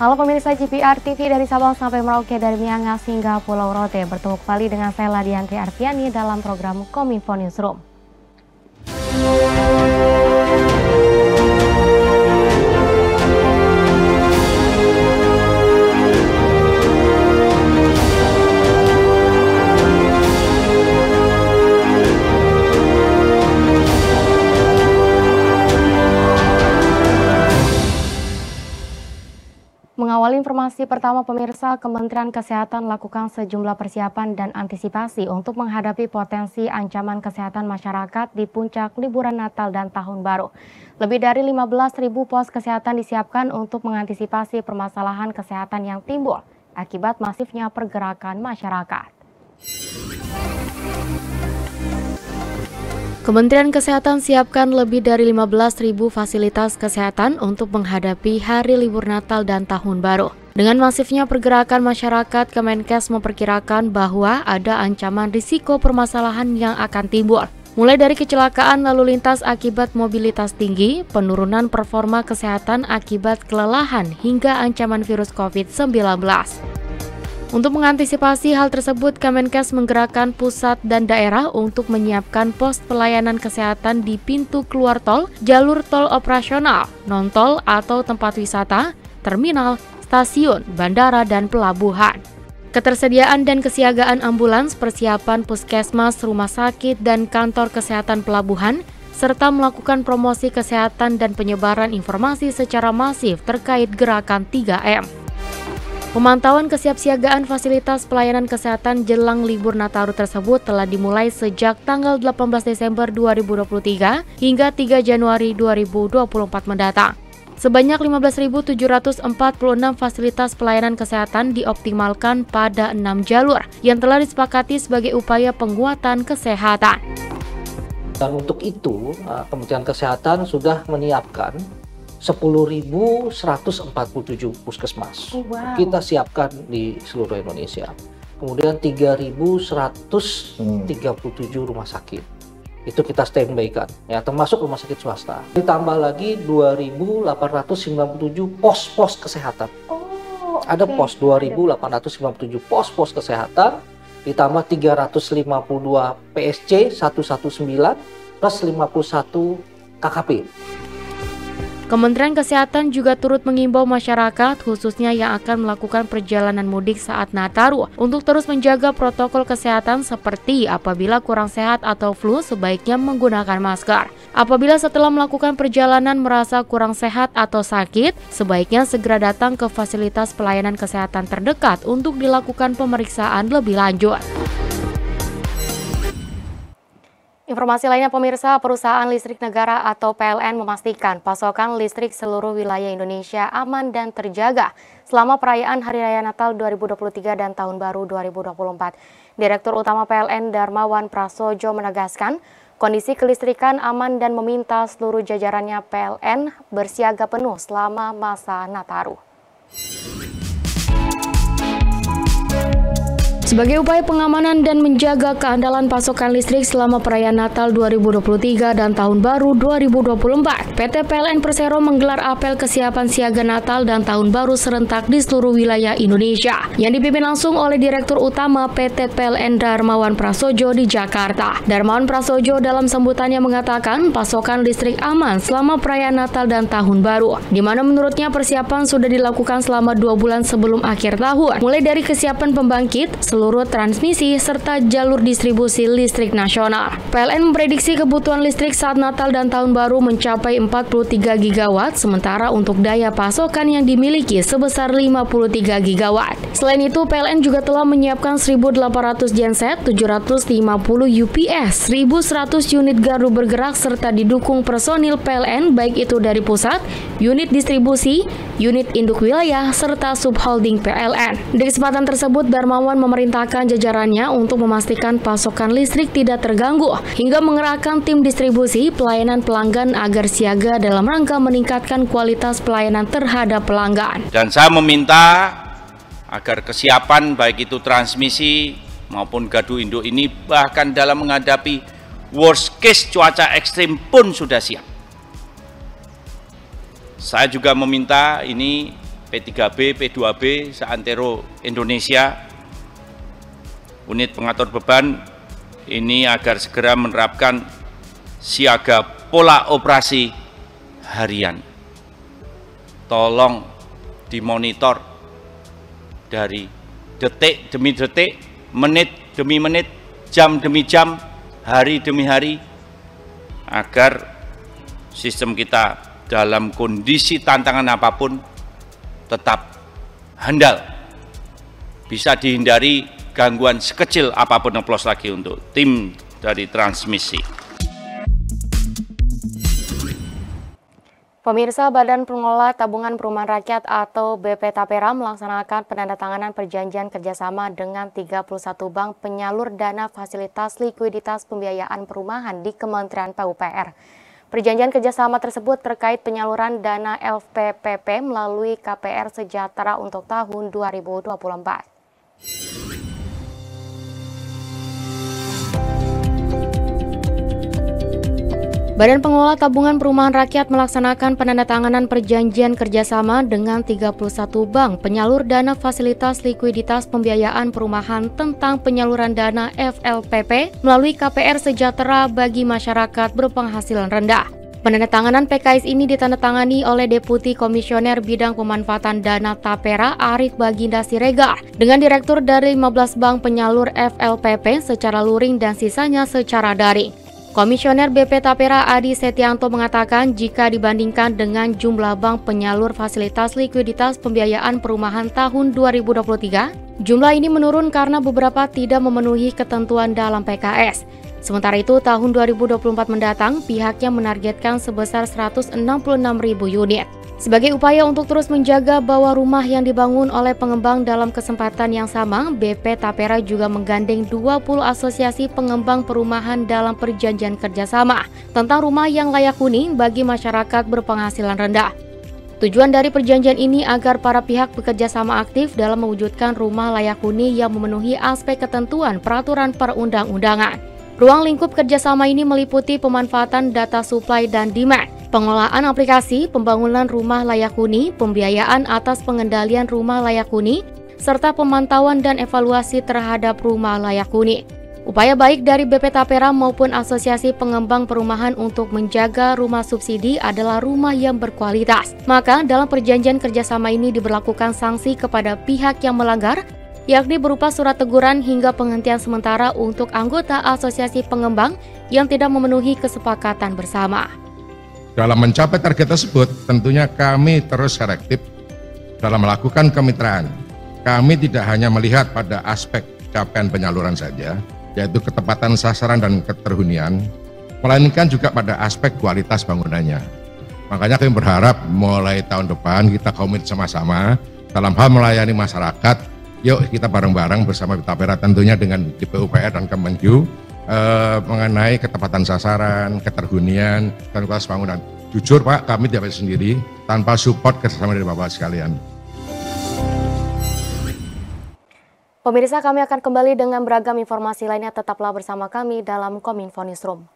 Halo pemirsa GPR TV dari Sabang sampai Merauke, dari Miangas hingga Pulau Rote. Bertemu kembali dengan saya Ladiantri Arfiani dalam program Kominfo Newsroom. Mengawali informasi pertama pemirsa, Kementerian Kesehatan lakukan sejumlah persiapan dan antisipasi untuk menghadapi potensi ancaman kesehatan masyarakat di puncak liburan Natal dan Tahun Baru. Lebih dari 15.000 pos kesehatan disiapkan untuk mengantisipasi permasalahan kesehatan yang timbul akibat masifnya pergerakan masyarakat. Kementerian Kesehatan siapkan lebih dari 15.000 fasilitas kesehatan untuk menghadapi hari libur Natal dan Tahun Baru. Dengan masifnya pergerakan masyarakat, Kemenkes memperkirakan bahwa ada ancaman risiko permasalahan yang akan timbul. Mulai dari kecelakaan lalu lintas akibat mobilitas tinggi, penurunan performa kesehatan akibat kelelahan, hingga ancaman virus COVID-19. Untuk mengantisipasi hal tersebut, Kemenkes menggerakkan pusat dan daerah untuk menyiapkan pos pelayanan kesehatan di pintu keluar tol, jalur tol operasional, non-tol atau tempat wisata, terminal, stasiun, bandara, dan pelabuhan. Ketersediaan dan kesiagaan ambulans, persiapan puskesmas, rumah sakit, dan kantor kesehatan pelabuhan, serta melakukan promosi kesehatan dan penyebaran informasi secara masif terkait gerakan 3M. Pemantauan kesiapsiagaan fasilitas pelayanan kesehatan jelang libur Nataru tersebut telah dimulai sejak tanggal 18 Desember 2023 hingga 3 Januari 2024 mendatang. Sebanyak 15.746 fasilitas pelayanan kesehatan dioptimalkan pada 6 jalur yang telah disepakati sebagai upaya penguatan kesehatan. Dan untuk itu, Kementerian Kesehatan sudah menyiapkan 10.147 puskesmas. Kita siapkan di seluruh Indonesia. Kemudian 3.137 rumah sakit. Itu kita standby-kan, ya, termasuk rumah sakit swasta. Ditambah lagi 2.897 pos-pos kesehatan. Ada pos 2.897 pos-pos kesehatan, ditambah 352 PSC 119 plus 51 KKP. Kementerian Kesehatan juga turut mengimbau masyarakat, khususnya yang akan melakukan perjalanan mudik saat Nataru, untuk terus menjaga protokol kesehatan seperti apabila kurang sehat atau flu sebaiknya menggunakan masker. Apabila setelah melakukan perjalanan merasa kurang sehat atau sakit, sebaiknya segera datang ke fasilitas pelayanan kesehatan terdekat untuk dilakukan pemeriksaan lebih lanjut. Informasi lainnya pemirsa, perusahaan listrik negara atau PLN memastikan pasokan listrik seluruh wilayah Indonesia aman dan terjaga selama perayaan Hari Raya Natal 2023 dan Tahun Baru 2024. Direktur Utama PLN Darmawan Prasojo menegaskan kondisi kelistrikan aman dan meminta seluruh jajarannya PLN bersiaga penuh selama masa Nataru. Sebagai upaya pengamanan dan menjaga keandalan pasokan listrik selama perayaan Natal 2023 dan Tahun Baru 2024, PT PLN Persero menggelar apel kesiapan siaga Natal dan Tahun Baru serentak di seluruh wilayah Indonesia, yang dipimpin langsung oleh Direktur Utama PT PLN Darmawan Prasojo di Jakarta. Darmawan Prasojo dalam sambutannya mengatakan pasokan listrik aman selama perayaan Natal dan Tahun Baru, di mana menurutnya persiapan sudah dilakukan selama 2 bulan sebelum akhir tahun, mulai dari kesiapan pembangkit, seluruh transmisi, serta jalur distribusi listrik nasional. PLN memprediksi kebutuhan listrik saat Natal dan Tahun Baru mencapai 43 gigawatt, sementara untuk daya pasokan yang dimiliki sebesar 53 gigawatt. Selain itu, PLN juga telah menyiapkan 1.800 genset, 750 UPS, 1.100 unit gardu bergerak, serta didukung personil PLN baik itu dari pusat, unit distribusi, unit induk wilayah, serta subholding PLN. Di kesempatan tersebut, Darmawan memerintahkan jajarannya untuk memastikan pasokan listrik tidak terganggu, hingga mengerahkan tim distribusi pelayanan pelanggan agar siaga dalam rangka meningkatkan kualitas pelayanan terhadap pelanggan. Dan saya meminta agar kesiapan baik itu transmisi maupun gardu induk ini bahkan dalam menghadapi worst case cuaca ekstrim pun sudah siap. Saya juga meminta ini P3B, P2B, seantero Indonesia, unit pengatur beban ini agar segera menerapkan siaga pola operasi harian. Tolong dimonitor dari detik demi detik, menit demi menit, jam demi jam, hari demi hari, agar sistem kita dalam kondisi tantangan apapun tetap handal, bisa dihindari gangguan sekecil apapun. Aplaus lagi untuk tim dari transmisi. Pemirsa, Badan Pengelola Tabungan Perumahan Rakyat atau BP Tapera melaksanakan penandatanganan perjanjian kerjasama dengan 31 bank penyalur dana fasilitas likuiditas pembiayaan perumahan di Kementerian PUPR. Perjanjian kerjasama tersebut terkait penyaluran dana LPPP melalui KPR Sejahtera untuk tahun 2024. Badan Pengelola Tabungan Perumahan Rakyat melaksanakan penandatanganan perjanjian kerjasama dengan 31 bank penyalur dana fasilitas likuiditas pembiayaan perumahan tentang penyaluran dana FLPP melalui KPR Sejahtera bagi masyarakat berpenghasilan rendah. Penandatanganan PKS ini ditandatangani oleh Deputi Komisioner Bidang Pemanfaatan Dana Tapera Arief Baginda Siregar dengan Direktur dari 15 bank penyalur FLPP secara luring dan sisanya secara daring. Komisioner BP Tapera Adi Setianto mengatakan jika dibandingkan dengan jumlah bank penyalur fasilitas likuiditas pembiayaan perumahan tahun 2023, jumlah ini menurun karena beberapa tidak memenuhi ketentuan dalam PKS. Sementara itu, tahun 2024 mendatang, pihaknya menargetkan sebesar 166.000 unit. Sebagai upaya untuk terus menjaga bahwa rumah yang dibangun oleh pengembang dalam kesempatan yang sama, BP Tapera juga menggandeng 20 asosiasi pengembang perumahan dalam perjanjian kerjasama tentang rumah yang layak huni bagi masyarakat berpenghasilan rendah. Tujuan dari perjanjian ini agar para pihak bekerja sama aktif dalam mewujudkan rumah layak huni yang memenuhi aspek ketentuan peraturan perundang-undangan. Ruang lingkup kerjasama ini meliputi pemanfaatan data supply dan demand, pengelolaan aplikasi, pembangunan rumah layak huni, pembiayaan atas pengendalian rumah layak huni, serta pemantauan dan evaluasi terhadap rumah layak huni. Upaya baik dari BP Tapera maupun Asosiasi Pengembang Perumahan untuk menjaga rumah subsidi adalah rumah yang berkualitas. Maka dalam perjanjian kerjasama ini diberlakukan sanksi kepada pihak yang melanggar, yakni berupa surat teguran hingga penghentian sementara untuk anggota asosiasi pengembang yang tidak memenuhi kesepakatan bersama. Dalam mencapai target tersebut, tentunya kami terus selektif dalam melakukan kemitraan. Kami tidak hanya melihat pada aspek capaian penyaluran saja, yaitu ketepatan sasaran dan keterhunian, melainkan juga pada aspek kualitas bangunannya. Makanya kami berharap mulai tahun depan kita komit sama-sama dalam hal melayani masyarakat. Yuk kita bareng-bareng bersama Tapera tentunya dengan PUPR dan Kemenq mengenai ketepatan sasaran, keterhunian, dan kualitas bangunan. Jujur Pak, kami tidak bisa sendiri tanpa support kerjasama dari Bapak sekalian. Pemirsa, kami akan kembali dengan beragam informasi lainnya. Tetaplah bersama kami dalam Kominfo Newsroom.